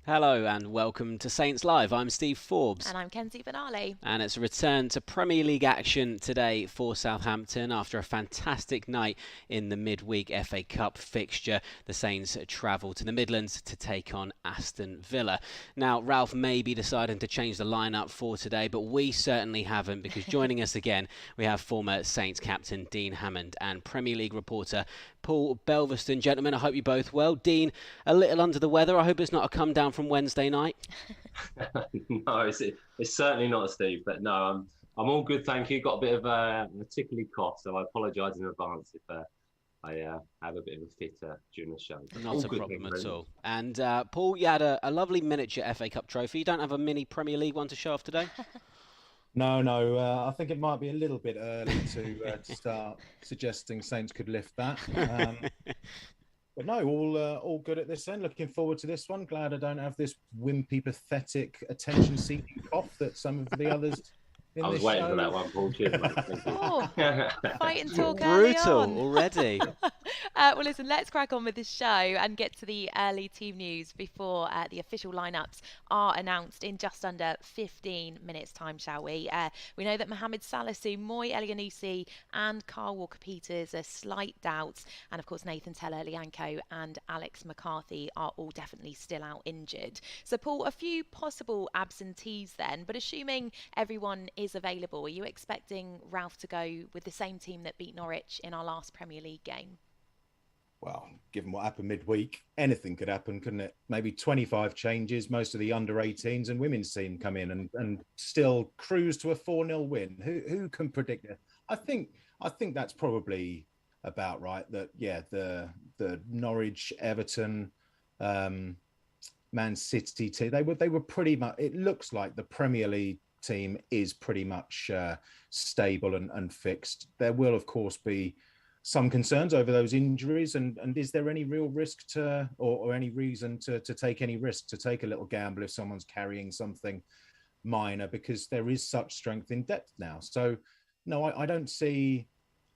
Hello and welcome to Saints Live. I'm Steve Forbes. And I'm Kenzie Benali. And it's a return to Premier League action today for Southampton after a fantastic night in the midweek FA Cup fixture. The Saints travel to the Midlands to take on Aston Villa. Now, Ralph may be deciding to change the lineup for today, but we certainly haven't, because joining us again, we have former Saints captain Dean Hammond and Premier League reporter Paul Belverstone. Gentlemen, I hope you're both well. Dean, a little under the weather. I hope it's not a come down from Wednesday night. No, it's certainly not, Steve. But no, I'm all good, thank you. Got a bit of a tickly cough, so I apologise in advance if I have a bit of a fit during the show. Not all a problem at all. And Paul, you had a lovely miniature FA Cup trophy. You don't have a mini Premier League one to show off today? No. I think it might be a little bit early to start suggesting Saints could lift that. But no, all good at this end. Looking forward to this one. Glad I don't have this wimpy, pathetic, attention-seeking cough that some of the others in I was this waiting show. for that one, Paul. Cheers, mate. Thank you. Oh, fight and talk early Brutal on. already. Well, listen, let's crack on with this show and get to the early team news before the official lineups are announced in just under 15 minutes' time, shall we? We know that Mohamed Salisu, Moi Elyounoussi and Carl Walker-Peters are slight doubts. And, of course, Nathan Tella-Lianco and Alex McCarthy are all definitely still out injured. So, Paul, a few possible absentees then, but assuming everyone is available, are you expecting Ralph to go with the same team that beat Norwich in our last Premier League game? Well, given what happened midweek, anything could happen, couldn't it? Maybe 25 changes, most of the under-18s and women's team come in and still cruise to a 4-0 win. Who can predict it? I think that's probably about right. That the Norwich, Everton, Man City team, they were pretty much. It looks like the Premier League team is pretty much stable and fixed. There will, of course, be some concerns over those injuries, and is there any real risk to or any reason to take any risk, to take a little gamble if someone's carrying something minor, because there is such strength in depth now. So no, I don't see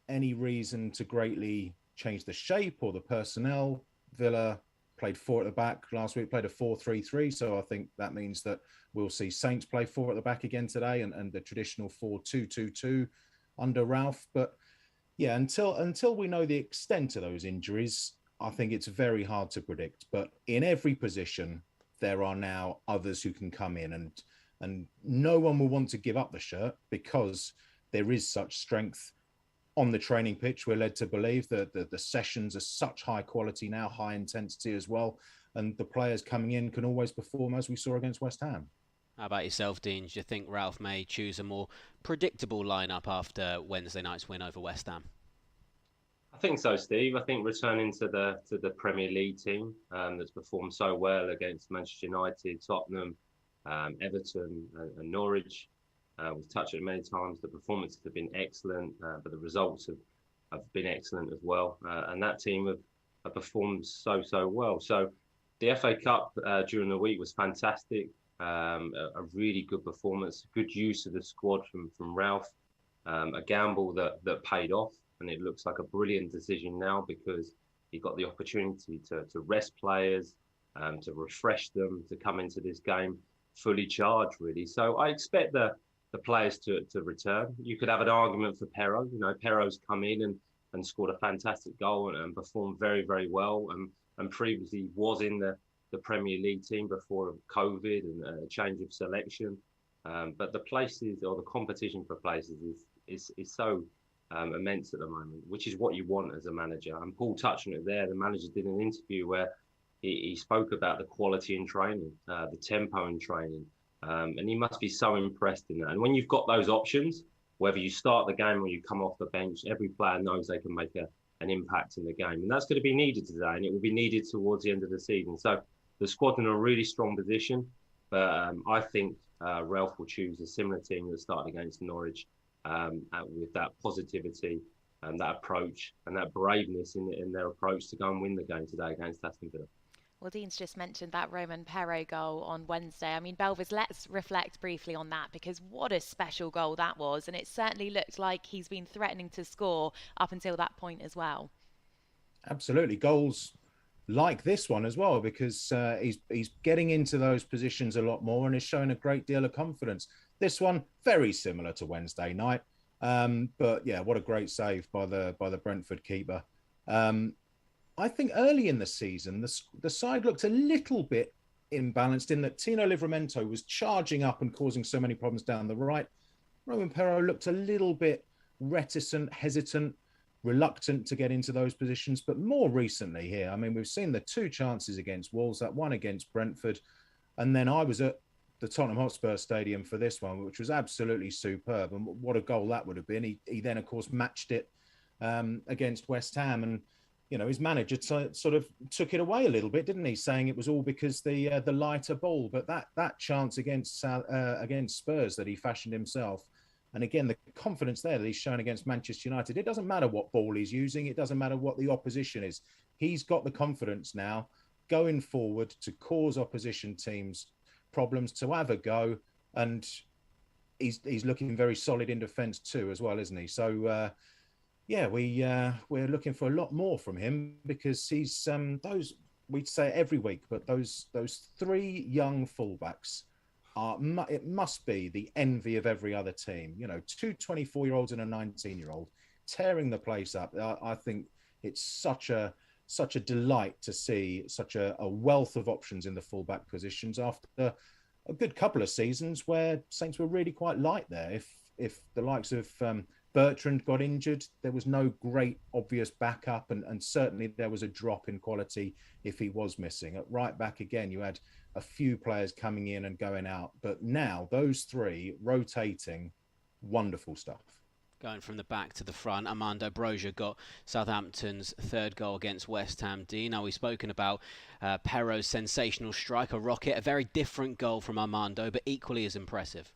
any reason to greatly change the shape or the personnel. Villa played 4 at the back last week, played a 4-3-3, so I think that means that we'll see Saints play 4 at the back again today, and the traditional 4-2-2-2 under Ralph. But yeah, until we know the extent of those injuries, I think it's very hard to predict. But in every position, there are now others who can come in, and no one will want to give up the shirt because there is such strength on the training pitch. We're led to believe that the sessions are such high quality now, high intensity as well, and the players coming in can always perform, as we saw against West Ham. How about yourself, Dean? Do you think Ralph may choose a more predictable lineup after Wednesday night's win over West Ham? I think so, Steve. I think returning to the Premier League team that's performed so well against Manchester United, Tottenham, Everton, and Norwich. We've touched on it many times. The performances have been excellent, but the results have been excellent as well. And that team have performed so well. So the FA Cup during the week was fantastic. A really good performance, good use of the squad from Ralph, a gamble that paid off, and it looks like a brilliant decision now because he got the opportunity to rest players, to refresh them, to come into this game fully charged, really. So I expect the players to return. You could have an argument for Perro. You know, Perro's come in and scored a fantastic goal and performed very well, and previously was in the Premier League team before COVID and a change of selection. But the places or the competition for places is so immense at the moment, which is what you want as a manager. And Paul touched on it there. The manager did an interview where he spoke about the quality in training, the tempo in training. And he must be so impressed in that. And when you've got those options, whether you start the game or you come off the bench, every player knows they can make an impact in the game. And that's going to be needed today, and it will be needed towards the end of the season. So the squad's in a really strong position, but I think Ralph will choose a similar team that started against Norwich with that positivity and that approach and that braveness in their approach to go and win the game today against Aston Villa. Well, Dean's just mentioned that Roman Perro goal on Wednesday. I mean, Belvis, let's reflect briefly on that, because what a special goal that was. And it certainly looked like he's been threatening to score up until that point as well. Absolutely. Goals like this one as well, because he's getting into those positions a lot more and is showing a great deal of confidence. This one very similar to Wednesday night, but yeah, what a great save by the Brentford keeper. I think early in the season the side looked a little bit imbalanced in that Tino Livramento was charging up and causing so many problems down the right. Roman Perraud looked a little bit reticent, hesitant, reluctant to get into those positions. But more recently here, I mean, we've seen the 2 chances against Wolves, that one against Brentford. And then I was at the Tottenham Hotspur Stadium for this one, which was absolutely superb. And what a goal that would have been. He then, of course, matched it against West Ham. And, you know, his manager sort of took it away a little bit, didn't he? Saying it was all because the lighter ball. But that chance against Spurs that he fashioned himself, and again, the confidence there that he's shown against Manchester United, it doesn't matter what ball he's using. It doesn't matter what the opposition is. He's got the confidence now going forward to cause opposition teams problems, to have a go. And he's looking very solid in defence too, as well, isn't he? So, we're looking for a lot more from him, because he's those, we'd say every week, but those 3 young fullbacks, it must be the envy of every other team. You know, 2 24-year-olds and a 19-year-old tearing the place up. I think it's such a delight to see such a wealth of options in the fullback positions after a good couple of seasons where Saints were really quite light there. If the likes of Bertrand got injured, there was no great obvious backup, and certainly there was a drop in quality if he was missing. At right back again, you had a few players coming in and going out, but now those 3 rotating, wonderful stuff. Going from the back to the front, Armando Broja got Southampton's 3rd goal against West Ham. Dean, now we've spoken about Perraud's sensational strike, a rocket, a very different goal from Armando, but equally as impressive.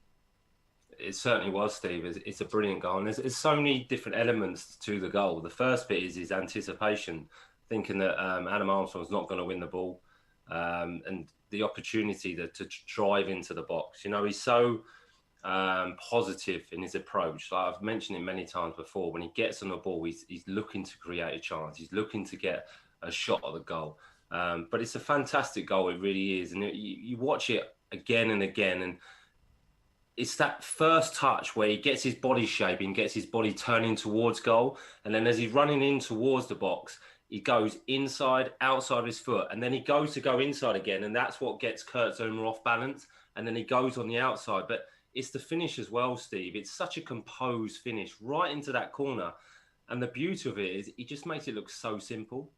It certainly was, Steve. It's a brilliant goal, and there's so many different elements to the goal. The first bit is his anticipation, thinking that Adam Armstrong's not going to win the ball, and the opportunity to drive into the box. You know, he's so positive in his approach. Like I've mentioned it many times before, when he gets on the ball, he's looking to create a chance. He's looking to get a shot at the goal. But it's a fantastic goal, it really is. And you watch it again and again, and it's that first touch where he gets his body shaping, gets his body turning towards goal. And then as he's running in towards the box, he goes inside, outside of his foot, and then he goes to go inside again. And that's what gets Kurt Zouma off balance. And then he goes on the outside. But it's the finish as well, Steve. It's such a composed finish right into that corner. And the beauty of it is he just makes it look so simple.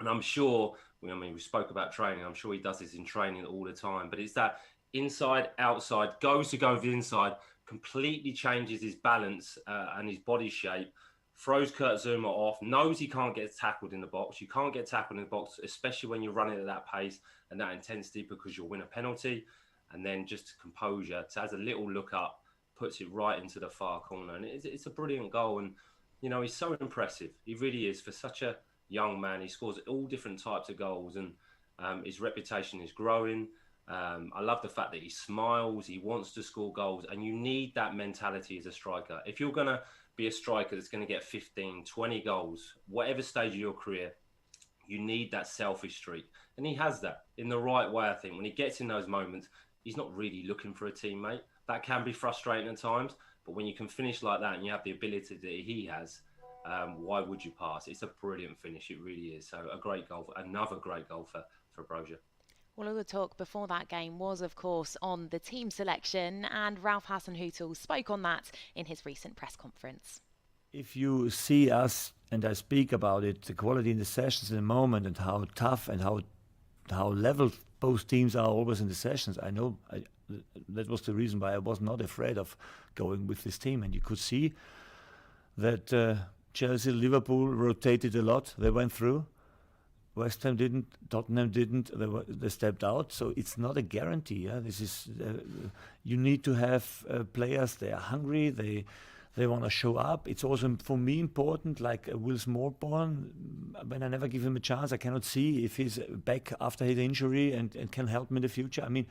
And I'm sure, I mean, we spoke about training. I'm sure he does this in training all the time. But it's that inside, outside, goes to go with the inside, completely changes his balance and his body shape, throws Kurt Zouma off, knows he can't get tackled in the box. You can't get tackled in the box, especially when you're running at that pace and that intensity, because you'll win a penalty. And then just composure, has a little look up, puts it right into the far corner. And it's a brilliant goal. And, you know, he's so impressive. He really is. For such a young man, he scores all different types of goals, and his reputation is growing. I love the fact that he smiles, he wants to score goals, and you need that mentality as a striker. If you're going to be a striker that's going to get 15, 20 goals, whatever stage of your career, you need that selfish streak. And he has that in the right way, I think. When he gets in those moments, he's not really looking for a teammate. That can be frustrating at times, but when you can finish like that and you have the ability that he has, why would you pass? It's a brilliant finish, it really is. So a great goal, another great goal for Broja. Well, all the talk before that game was, of course, on the team selection, and Ralph Hasenhüttl spoke on that in his recent press conference. If you see us, and I speak about it, the quality in the sessions in the moment, and how tough and how level both teams are always in the sessions, I know that was the reason why I was not afraid of going with this team. And you could see that Chelsea, Liverpool rotated a lot. They went through. West Ham didn't, Tottenham didn't. They stepped out. So it's not a guarantee. Yeah? This is you need to have players. They are hungry. They want to show up. It's also for me important, like Will Smallborn. When I never give him a chance, I cannot see if he's back after his injury and can help me in the future. I mean,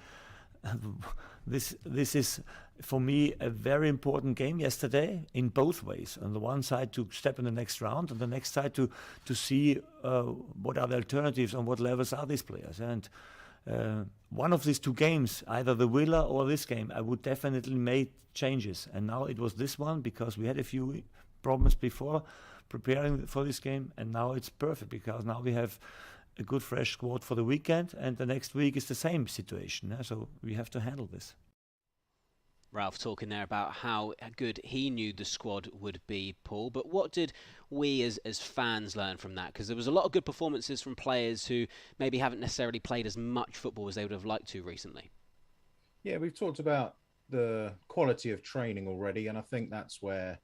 this is for me a very important game yesterday in both ways. On the one side to step in the next round, on the next side to see what are the alternatives, on what levels are these players. And one of these two games, either the Villa or this game, I would definitely make changes. And now it was this one because we had a few problems before preparing for this game, and now it's perfect because now we have a good fresh squad for the weekend, and the next week is the same situation. So we have to handle this. Ralph talking there about how good he knew the squad would be, Paul. But what did we as fans learn from that? Because there was a lot of good performances from players who maybe haven't necessarily played as much football as they would have liked to recently. Yeah, we've talked about the quality of training already, and I think that's where,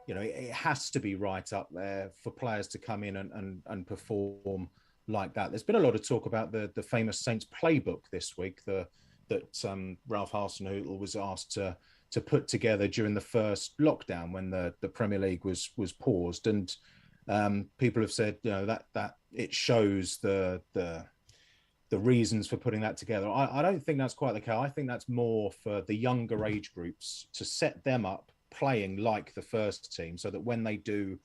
you know, it has to be right up there for players to come in and perform like that. There's been a lot of talk about the famous Saints playbook this week, that Ralph Hasenhüttl was asked to put together during the first lockdown when the Premier League was paused, and people have said, you know, that it shows the reasons for putting that together. I don't think that's quite the case. I think that's more for the younger age groups to set them up playing like the first team, so that when they do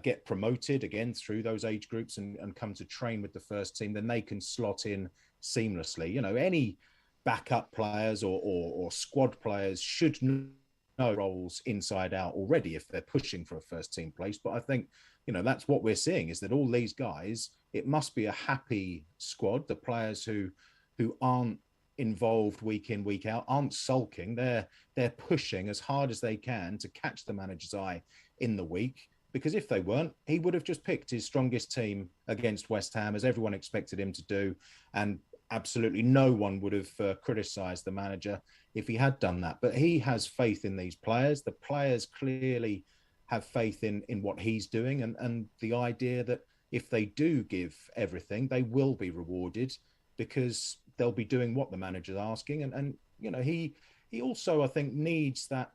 get promoted again through those age groups and come to train with the first team, then they can slot in seamlessly. You know, any backup players or squad players should know roles inside out already if they're pushing for a first team place. But I think, you know, that's what we're seeing, is that all these guys, it must be a happy squad. The players who aren't involved week in, week out, aren't sulking. They're pushing as hard as they can to catch the manager's eye in the week. Because if they weren't, he would have just picked his strongest team against West Ham, as everyone expected him to do. And absolutely no one would have criticised the manager if he had done that. But he has faith in these players. The players clearly have faith in what he's doing, and the idea that if they do give everything, they will be rewarded because they'll be doing what the manager's asking. And you know, he also, I think, needs that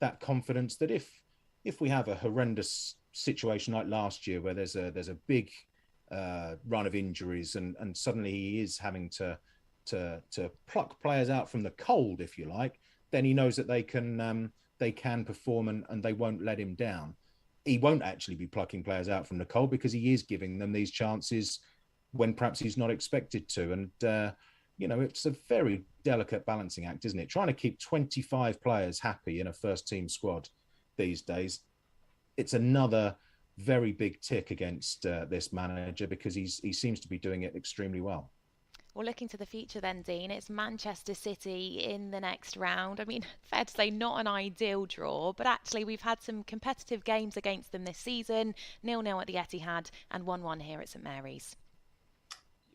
that confidence that if we have a horrendous situation like last year where there's a big run of injuries and suddenly he is having to pluck players out from the cold, if you like, then he knows that they can perform and they won't let him down. He won't actually be plucking players out from the cold because he is giving them these chances when perhaps he's not expected to. And you know, it's a very delicate balancing act, isn't it? Trying to keep 25 players happy in a first team squad these days, it's another very big tick against this manager because he seems to be doing it extremely well. Well, looking to the future then, Dean, it's Manchester City in the next round. I mean, fair to say not an ideal draw, but actually we've had some competitive games against them this season, 0-0 at the Etihad and 1-1 here at St Mary's.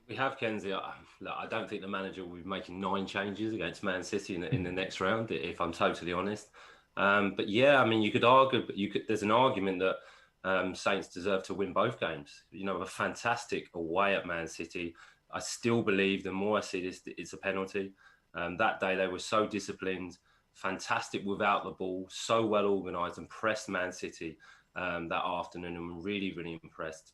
We have, Kenzie. I don't think the manager will be making 9 changes against Man City in the next round, if I'm totally honest. But yeah, I mean, you could argue, but there's an argument that Saints deserve to win both games. You know, a fantastic away at Man City. I still believe the more I see this, it's a penalty. That day they were so disciplined, fantastic without the ball, so well organised and pressed Man City that afternoon, and I'm really, really impressed.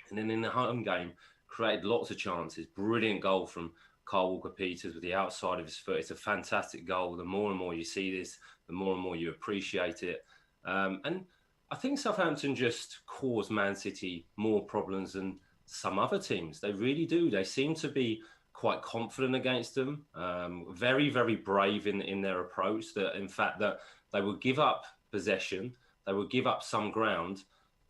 And then in the home game, created lots of chances. Brilliant goal from Kyle Walker-Peters with the outside of his foot. It's a fantastic goal. The more and more you see this, the more and more you appreciate it. And I think Southampton just caused Man City more problems than some other teams. They really do. They seem to be quite confident against them. Very, very brave in their approach. That in fact that they will give up possession. They will give up some ground.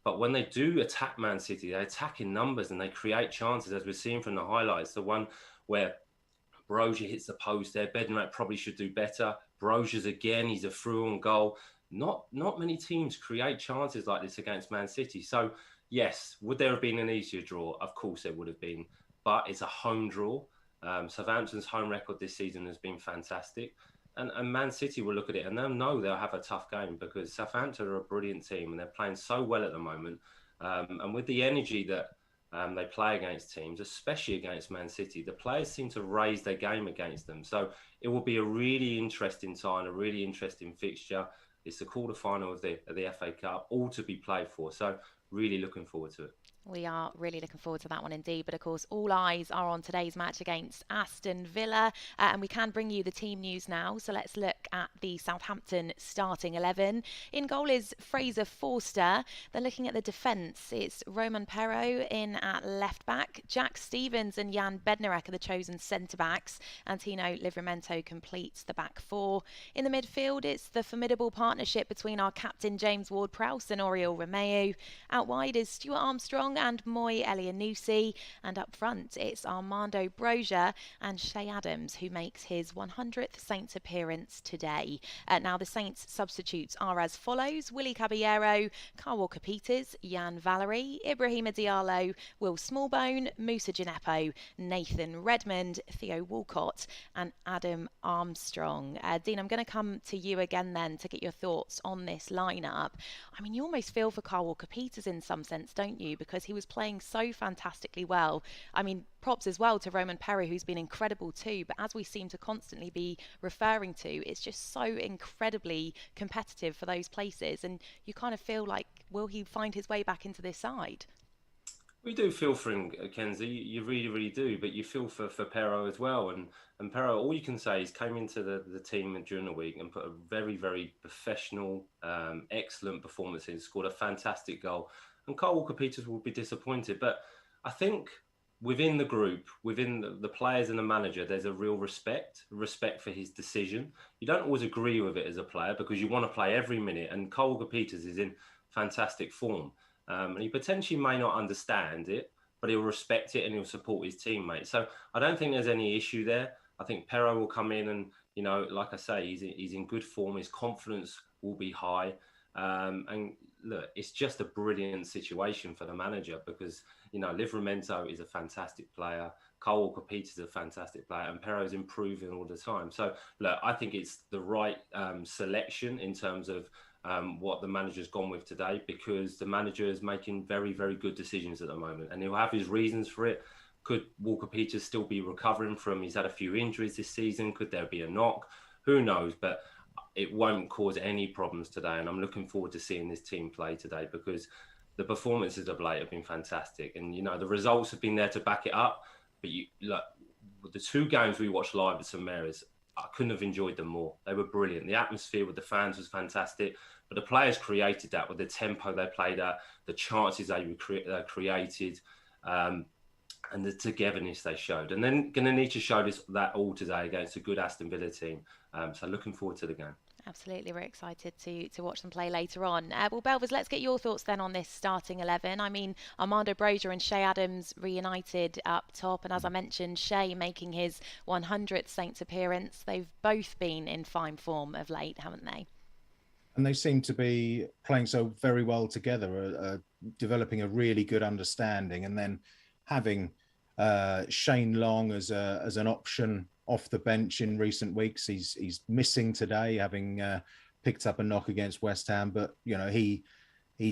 But when they do attack Man City, they attack in numbers and they create chances, as we're seeing from the highlights. The one where Broja hits the post there. Bednarek probably should do better. Broja's again, he's a through-on goal. Not many teams create chances like this against Man City. So, yes, would there have been an easier draw? Of course there would have been. But it's a home draw. Southampton's home record this season has been fantastic. And Man City will look at it and they'll know they'll have a tough game because Southampton are a brilliant team and they're playing so well at the moment. And with the energy that they play against teams, especially against Man City, the players seem to raise their game against them. So it will be a really interesting time, a really interesting fixture. It's the quarterfinal of the FA Cup, all to be played for. So really looking forward to it. We are really looking forward to that one indeed. But of course, all eyes are on today's match against Aston Villa. And we can bring you the team news now. So let's look at the Southampton starting 11. In goal is Fraser Forster. They're looking at the defence. It's Roman Perraud in at left back. Jack Stevens and Jan Bednarek are the chosen centre backs. Antino Livramento completes the back four. In the midfield, it's the formidable partnership between our captain James Ward-Prowse and Oriol Romeu. Out wide is Stuart Armstrong and Moy Elianusi, and up front it's Armando Broja and Shay Adams, who makes his 100th Saints appearance today. Now the Saints substitutes are as follows: Willie Caballero, Kyle Walker-Peters, Jan Valery, Ibrahima Diallo, Will Smallbone, Musa Gineppo, Nathan Redmond, Theo Walcott and Adam Armstrong. Dean, I'm going to come to you again then to get your thoughts on this lineup. I mean, you almost feel for Kyle Walker-Peters in some sense, don't you? Because he was playing so fantastically well. I mean, props as well to Roman Perraud, who's been incredible too. But as we seem to constantly be referring to, it's just so incredibly competitive for those places. And you kind of feel like, will he find his way back into this side? We do feel for him, Kenzie. You really, really do. But you feel for Perraud as well. And Perraud, all you can say is came into the team during the week and put a very, very professional, excellent performance in, scored a fantastic goal. And Kyle Walker-Peters will be disappointed. But I think within the group, within the players and the manager, there's a real respect for his decision. You don't always agree with it as a player because you want to play every minute. And Kyle Walker-Peters is in fantastic form. And he potentially may not understand it, but he'll respect it and he'll support his teammates. So I don't think there's any issue there. I think Perraud will come in and, you know, like I say, he's in good form. His confidence will be high. And look, it's just a brilliant situation for the manager because, you know, Livramento is a fantastic player. Kyle Walker-Peters is a fantastic player and Perraud's improving all the time. So, look, I think it's the right selection in terms of what the manager's gone with today because the manager is making very, very good decisions at the moment and he'll have his reasons for it. Could Walker-Peters still be recovering from, he's had a few injuries this season. Could there be a knock? Who knows? But it won't cause any problems today. And I'm looking forward to seeing this team play today because the performances of late have been fantastic. And, you know, the results have been there to back it up. But you look, the two games we watched live at St Mary's, I couldn't have enjoyed them more. They were brilliant. The atmosphere with the fans was fantastic. But the players created that with the tempo they played at, the chances they created, and the togetherness they showed. And then going to need to show that all today against a good Aston Villa team. So looking forward to the game. Absolutely, we're excited to watch them play later on. Well, Belvers, let's get your thoughts then on this starting 11. I mean, Armando Broja and Shay Adams reunited up top, and as I mentioned, Shay making his 100th Saints appearance. They've both been in fine form of late, haven't they? And they seem to be playing so very well together, developing a really good understanding, and then having Shane Long as an option off the bench in recent weeks. He's missing today, having picked up a knock against West Ham, but you know he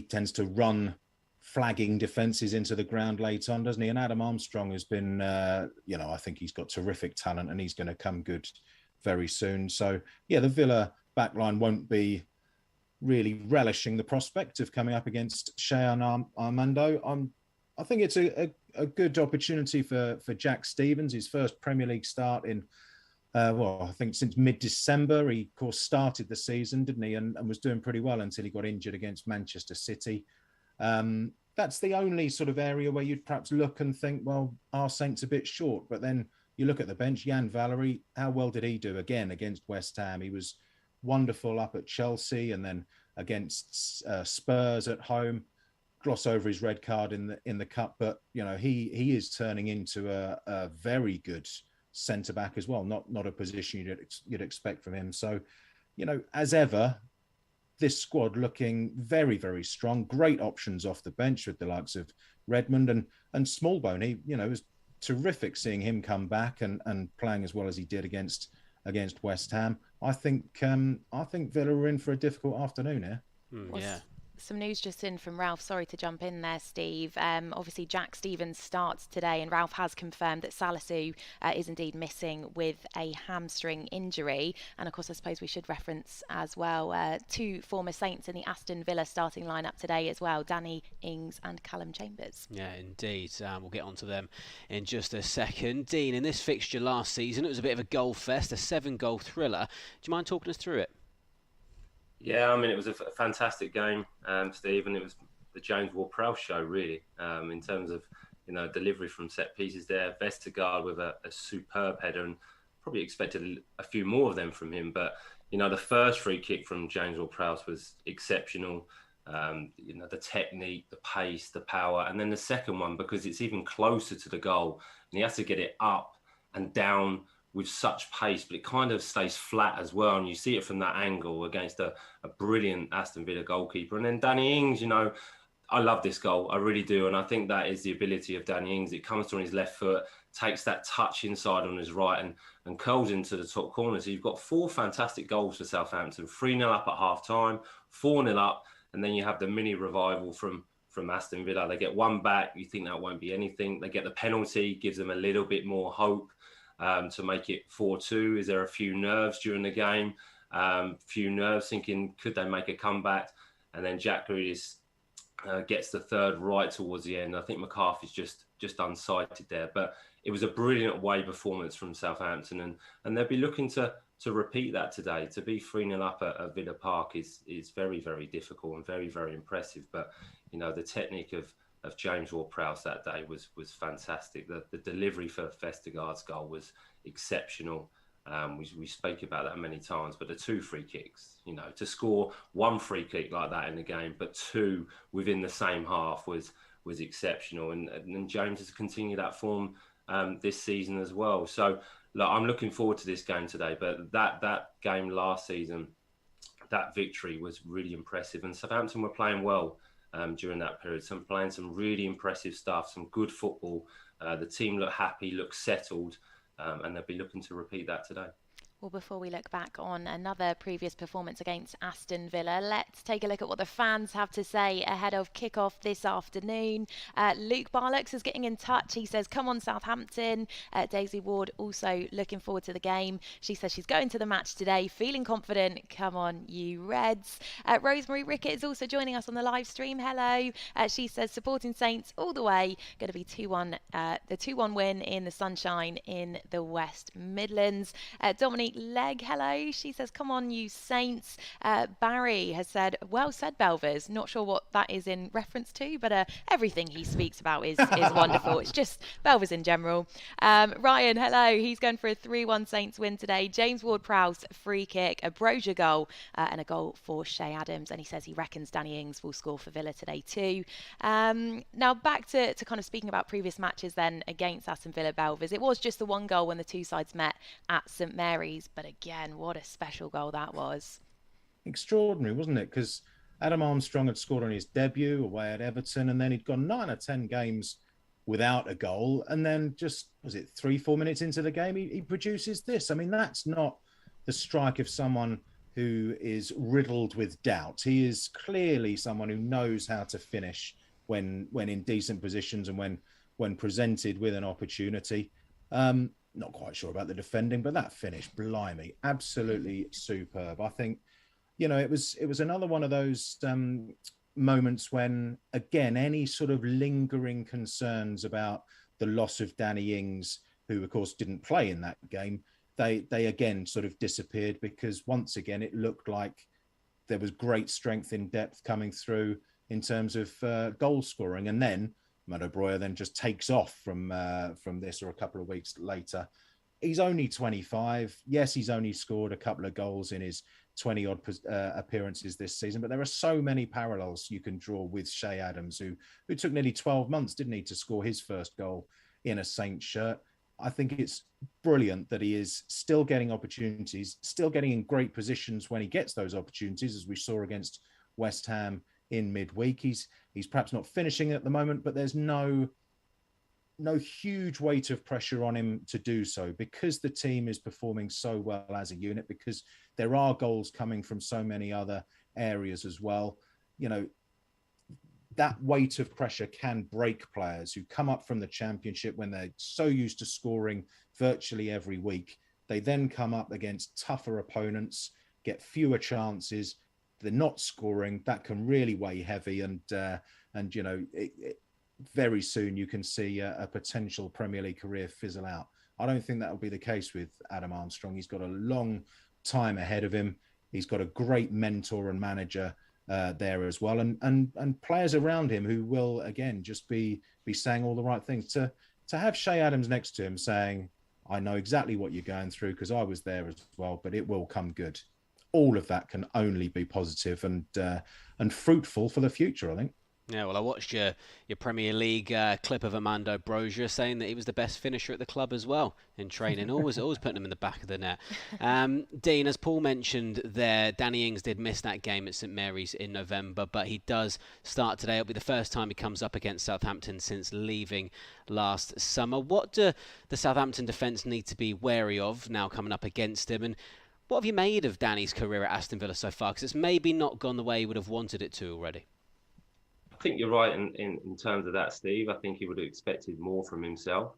tends to run flagging defences into the ground late on, doesn't he? And Adam Armstrong has been, you know, I think he's got terrific talent and he's going to come good very soon. So yeah, the Villa backline won't be really relishing the prospect of coming up against Shea and Armando. I think it's a good opportunity for Jack Stevens, his first Premier League start in, I think since mid-December. He, of course, started the season, didn't he? And was doing pretty well until he got injured against Manchester City. That's the only sort of area where you'd perhaps look and think, well, our Saints a bit short. But then you look at the bench, Jan Valery, how well did he do again against West Ham? He was wonderful up at Chelsea and then against Spurs at home. Gloss over his red card in the cup, but you know he is turning into a very good centre back as well. Not a position you'd expect from him. So, you know, as ever, this squad looking very, very strong. Great options off the bench with the likes of Redmond and Smallbone. He, you know, it was terrific seeing him come back and playing as well as he did against West Ham. I think Villa were in for a difficult afternoon here. Yeah. Some news just in from Ralph. Sorry to jump in there, Steve. Obviously, Jack Stevens starts today, and Ralph has confirmed that Salisu is indeed missing with a hamstring injury. And of course, I suppose we should reference as well 2 former Saints in the Aston Villa starting lineup today as well, Danny Ings and Callum Chambers. Yeah, indeed. We'll get onto them in just a second. Dean, in this fixture last season, it was a bit of a goal fest, a 7-goal thriller. Do you mind talking us through it? Yeah, I mean, it was a fantastic game, Steve, and it was the James Ward-Prowse show, really, in terms of, delivery from set pieces there. Vestergaard with a superb header, and probably expected a few more of them from him. But, the first free kick from James Ward-Prowse was exceptional. The technique, the pace, the power. And then the second one, because it's even closer to the goal, and he has to get it up and down with such pace, but it kind of stays flat as well. And you see it from that angle against a brilliant Aston Villa goalkeeper. And then Danny Ings, I love this goal. I really do. And I think that is the ability of Danny Ings. It comes on his left foot, takes that touch inside on his right and curls into the top corner. So you've got 4 fantastic goals for Southampton, 3-0 up at half time, 4-0 up. And then you have the mini revival from Aston Villa. They get 1 back. You think that won't be anything. They get the penalty, gives them a little bit more hope. To make it 4-2. Is there a few nerves during the game? Few nerves thinking, could they make a comeback? And then Jack Grealish gets the third right towards the end. I think McCarthy's just unsighted there. But it was a brilliant away performance from Southampton. And they'll be looking to repeat that today. To be 3-0 up at Villa Park is very, very difficult and very, very impressive. But, the technique of James Ward-Prowse that day was fantastic. The delivery for Vestergaard's goal was exceptional. We spoke about that many times, but the 2 free kicks, to score 1 free kick like that in the game, but 2 within the same half was exceptional. And James has continued that form this season as well. So look, I'm looking forward to this game today, but that game last season, that victory was really impressive, and Southampton were playing well during that period. Playing some really impressive stuff, some good football. The team looked happy, looked settled, and they'll be looking to repeat that today. Well, before we look back on another previous performance against Aston Villa, let's take a look at what the fans have to say ahead of kick-off this afternoon. Luke Barlocks is getting in touch. He says, come on, Southampton. Daisy Ward also looking forward to the game. She says she's going to the match today, feeling confident. Come on, you Reds. Rosemary Rickett is also joining us on the live stream. Hello. She says, supporting Saints all the way. Going to be 2-1, the 2-1 win in the sunshine in the West Midlands. Dominique Leg, hello. She says, come on, you Saints. Barry has said, well said, Belvers. Not sure what that is in reference to, but everything he speaks about is wonderful. It's just Belvers in general. Ryan, hello. He's going for a 3-1 Saints win today. James Ward-Prowse, free kick, a Broja goal, and a goal for Shay Adams. And he says he reckons Danny Ings will score for Villa today too. Now back to kind of speaking about previous matches then against Aston Villa, Belvers. It was just the 1 goal when the 2 sides met at St Mary's. But again, what a special goal that was. Extraordinary, wasn't it? Because Adam Armstrong had scored on his debut away at Everton, and then he'd gone 9 or 10 games without a goal. And then just, was it 3-4 minutes into the game, he produces this. I mean, that's not the strike of someone who is riddled with doubt. He is clearly someone who knows how to finish when in decent positions and when presented with an opportunity. Not quite sure about the defending, but that finish, blimey, absolutely superb. I think, it was another one of those moments when, again, any sort of lingering concerns about the loss of Danny Ings, who of course didn't play in that game, they again sort of disappeared, because once again it looked like there was great strength in depth coming through in terms of goal scoring. And then Broja then just takes off from this, or a couple of weeks later. He's only 25. Yes, he's only scored a couple of goals in his 20-odd appearances this season, but there are so many parallels you can draw with Shay Adams, who took nearly 12 months, didn't he, to score his first goal in a Saints shirt. I think it's brilliant that he is still getting opportunities, still getting in great positions when he gets those opportunities, as we saw against West Ham in midweek. He's perhaps not finishing at the moment, but there's no huge weight of pressure on him to do so, because the team is performing so well as a unit, because there are goals coming from so many other areas as well. that weight of pressure can break players who come up from the Championship when they're so used to scoring virtually every week. They then come up against tougher opponents, get fewer chances. They're not scoring. That can really weigh heavy, and very soon you can see a potential Premier League career fizzle out. I don't think that will be the case with Adam Armstrong. He's got a long time ahead of him. He's got a great mentor and manager there as well, and players around him who will again just be saying all the right things. To have Shay Adams next to him saying, "I know exactly what you're going through because I was there as well, but it will come good." All of that can only be positive and fruitful for the future, I think. Yeah, well, I watched your Premier League clip of Armando Broja saying that he was the best finisher at the club as well in training. Always putting him in the back of the net. Dean, as Paul mentioned there, Danny Ings did miss that game at St Mary's in November, but he does start today. It'll be the first time he comes up against Southampton since leaving last summer. What do the Southampton defence need to be wary of now coming up against him? And what have you made of Danny's career at Aston Villa so far? Because it's maybe not gone the way he would have wanted it to already. I think you're right in terms of that, Steve. I think he would have expected more from himself,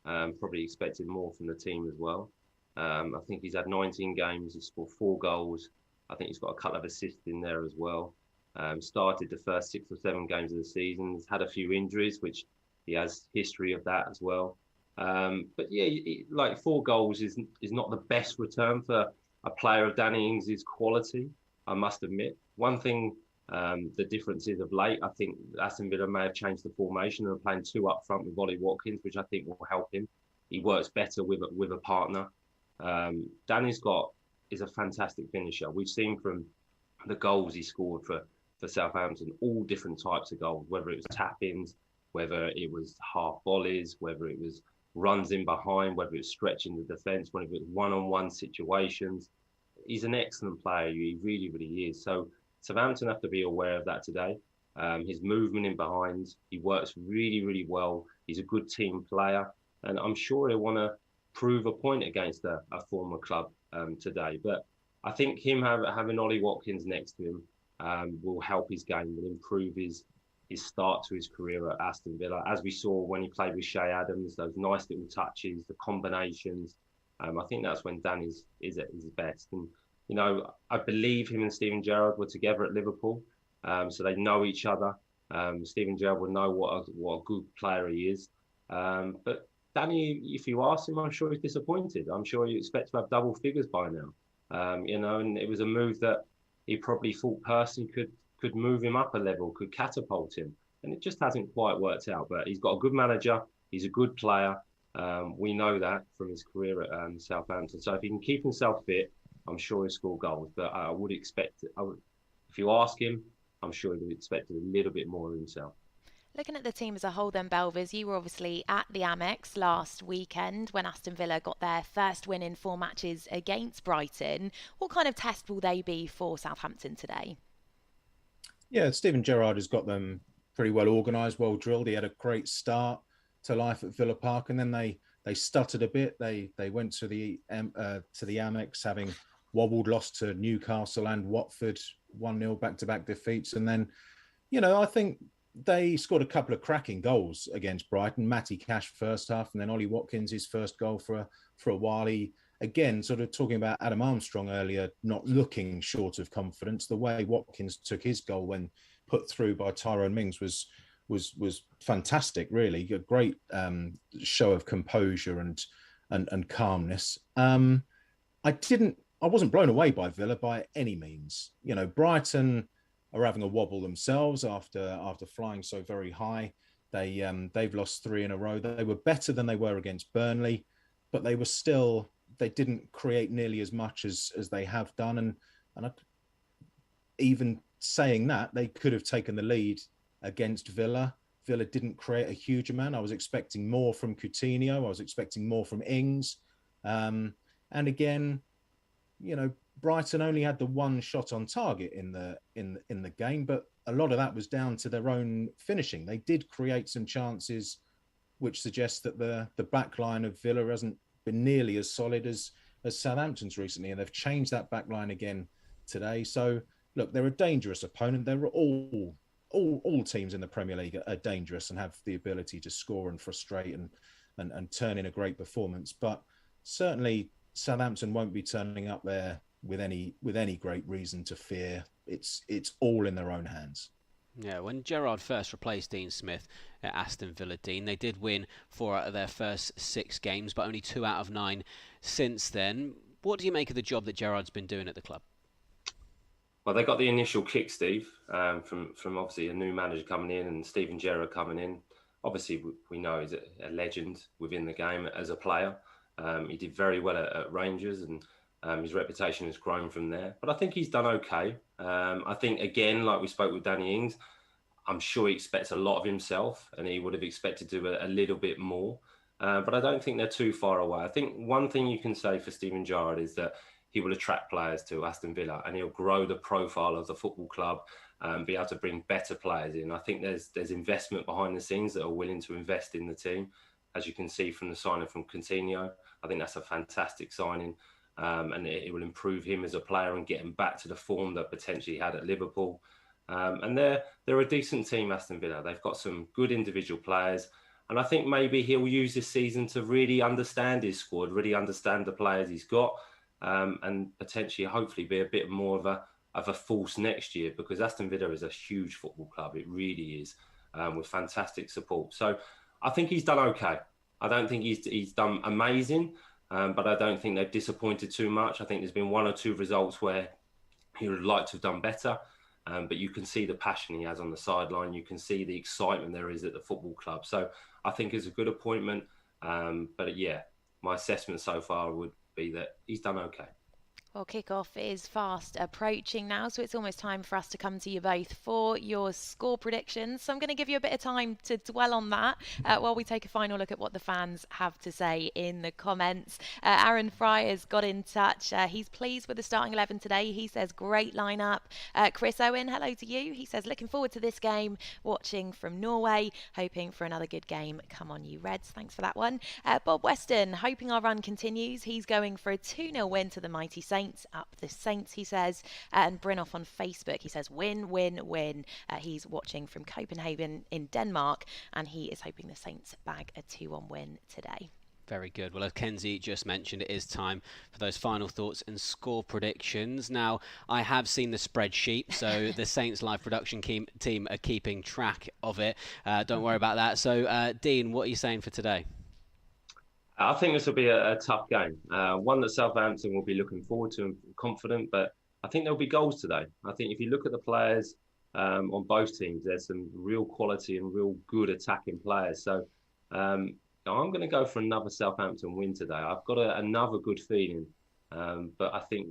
probably expected more from the team as well. I think he's had 19 games, he's scored 4 goals. I think he's got a couple of assists in there as well. Started the first 6 or 7 games of the season. He's had a few injuries, which he has history of that as well. But yeah, like 4 goals is not the best return for a player of Danny Ings' quality, I must admit. One thing, the difference is of late, I think Aston Villa may have changed the formation and are playing 2 up front with Ollie Watkins, which I think will help him. He works better with a partner. Danny's is a fantastic finisher. We've seen from the goals he scored for Southampton, all different types of goals, whether it was tap-ins, whether it was half volleys, whether it was runs in behind, whether it was stretching the defence, whether it was one-on-one situations. He's an excellent player. He really, really is. So Southampton have to be aware of that today. His movement in behind, he works really, really well. He's a good team player, and I'm sure he'll want to prove a point against a former club today. But I think him having Ollie Watkins next to him will help his game, will improve his start to his career at Aston Villa. As we saw when he played with Shay Adams, those nice little touches, the combinations. I think that's when Dan is at his best. And you know, I believe him and Steven Gerrard were together at Liverpool, so they know each other. Steven Gerrard will know what a good player he is. But Danny, if you ask him, I'm sure he's disappointed. I'm sure you expect to have double figures by now. And it was a move that he probably thought personally could move him up a level, could catapult him. And it just hasn't quite worked out. But he's got a good manager. He's a good player. We know that from his career at Southampton. So if he can keep himself fit, I'm sure he'll score goals. But I would expect, if you ask him, I'm sure he would expect a little bit more of himself. Looking at the team as a whole then, Belvers, you were obviously at the Amex last weekend when Aston Villa got their first win in 4 matches against Brighton. What kind of test will they be for Southampton today? Yeah, Steven Gerrard has got them pretty well organised, well drilled. He had a great start to life at Villa Park, and then they stuttered a bit. They went to the Amex, having wobbled, lost to Newcastle and Watford 1-0 back-to-back defeats, and then, I think they scored a couple of cracking goals against Brighton. Matty Cash first half, and then Ollie Watkins his first goal for a while. He, again, sort of talking about Adam Armstrong earlier, not looking short of confidence. The way Watkins took his goal when put through by Tyrone Mings was fantastic. Really, a great show of composure and calmness. I wasn't blown away by Villa by any means. Brighton are having a wobble themselves after flying so very high. They've lost 3 in a row. They were better than they were against Burnley, but they didn't create nearly as much as they have done. And even saying that, they could have taken the lead against Villa. Villa didn't create a huge amount. I was expecting more from Coutinho. I was expecting more from Ings. And again, Brighton only had the 1 shot on target in the game, but a lot of that was down to their own finishing. They did create some chances, which suggests that the back line of Villa hasn't been nearly as solid as Southampton's recently, and they've changed that back line again today. So look, they're a dangerous opponent. They're all all teams in the Premier League are dangerous and have the ability to score and frustrate and turn in a great performance. But certainly Southampton won't be turning up there with any great reason to fear. It's all in their own hands. Yeah, when Gerrard first replaced Dean Smith at Aston Villa, Dean, they did win 4 out of their first 6 games, but only 2 out of 9 since then. What do you make of the job that Gerrard's been doing at the club? Well, they got the initial kick, Steve, from obviously a new manager coming in and Steven Gerrard coming in. Obviously, we know he's a legend within the game as a player. He did very well at Rangers, and his reputation has grown from there. But I think he's done okay. I think, again, like we spoke with Danny Ings, I'm sure he expects a lot of himself, and he would have expected to do a little bit more. But I don't think they're too far away. I think one thing you can say for Steven Gerrard is that he will attract players to Aston Villa, and he'll grow the profile of the football club and be able to bring better players in. I think there's investment behind the scenes that are willing to invest in the team. As you can see from the signing from Coutinho, I think that's a fantastic signing. And it will improve him as a player and get him back to the form that potentially he had at Liverpool. And they're a decent team, Aston Villa. They've got some good individual players. And I think maybe he'll use this season to really understand his squad, really understand the players he's got, and potentially, hopefully, be a bit more of a force next year, because Aston Villa is a huge football club. It really is, with fantastic support. So I think he's done okay. I don't think he's done amazing. But I don't think they've disappointed too much. I think there's been 1 or 2 results where he would like to have done better. But you can see the passion he has on the sideline. You can see the excitement there is at the football club. So I think it's a good appointment. But yeah, my assessment so far would be that he's done okay. Well, kick-off is fast approaching now, so it's almost time for us to come to you both for your score predictions. So I'm going to give you a bit of time to dwell on that while we take a final look at what the fans have to say in the comments. Aaron Fry has got in touch. He's pleased with the starting 11 today. He says, great lineup. Chris Owen, hello to you. He says, looking forward to this game, watching from Norway, hoping for another good game. Come on, you Reds. Thanks for that one. Bob Weston, hoping our run continues. He's going for a 2-0 win to the mighty Saints. Up the Saints, he says. And Brinoff on Facebook, he says, win, win, win. He's watching from Copenhagen in Denmark, and he is hoping the Saints bag a 2-1 win today. Very good. Well, as Kenzie just mentioned, it is time for those final thoughts and score predictions. Now, I have seen the spreadsheet, so the Saints live production team are keeping track of it. Don't worry about that. So, Dean, what are you saying for today? I think this will be a tough game, one that Southampton will be looking forward to and confident, but I think there'll be goals today. I think if you look at the players on both teams, there's some real quality and real good attacking players. So I'm going to go for another Southampton win today. I've got another good feeling, but I think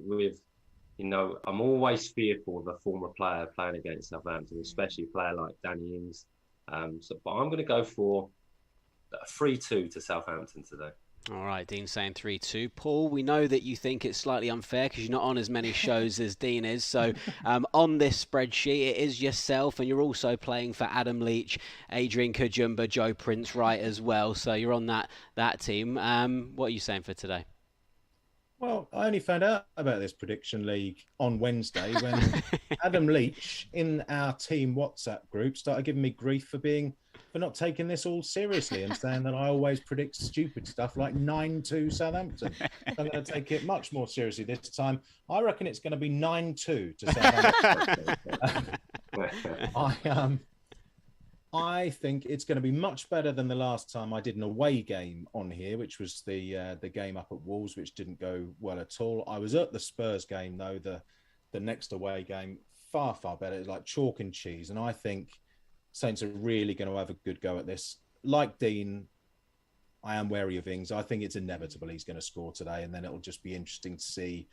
I'm always fearful of a former player playing against Southampton, especially a player like Danny Ings. But I'm going to go for 3-2 to Southampton today. All right, Dean saying 3-2. Paul, we know that you think it's slightly unfair because you're not on as many shows as Dean is. So on this spreadsheet, it is yourself, and you're also playing for Adam Leach, Adrian Kajumba, Joe Prince Wright as well. So you're on that team. What are you saying for today? Well, I only found out about this prediction league on Wednesday when Adam Leach in our team WhatsApp group started giving me grief for not taking this all seriously and saying that I always predict stupid stuff like 9-2 Southampton. I'm going to take it much more seriously this time. I reckon it's going to be 9-2 to Southampton. I think it's going to be much better than the last time I did an away game on here, which was the game up at Wolves, which didn't go well at all. I was at the Spurs game, though, the next away game, far, far better. It's like chalk and cheese. And I think Saints are really going to have a good go at this. Like Dean, I am wary of Ings. I think it's inevitable he's going to score today, and then it'll just be interesting to see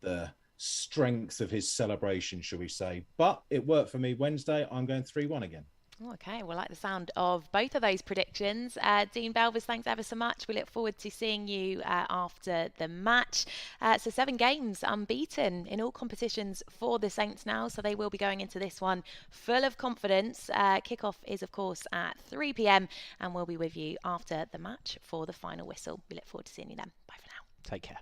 the strength of his celebration, shall we say. But it worked for me Wednesday. I'm going 3-1 again. Okay, well, like the sound of both of those predictions. Dean Belvers, thanks ever so much. We look forward to seeing you after the match. So 7 games unbeaten in all competitions for the Saints now, so they will be going into this one full of confidence. Kickoff is, of course, at 3 p.m, and we'll be with you after the match for the final whistle. We look forward to seeing you then. Bye for now. Take care.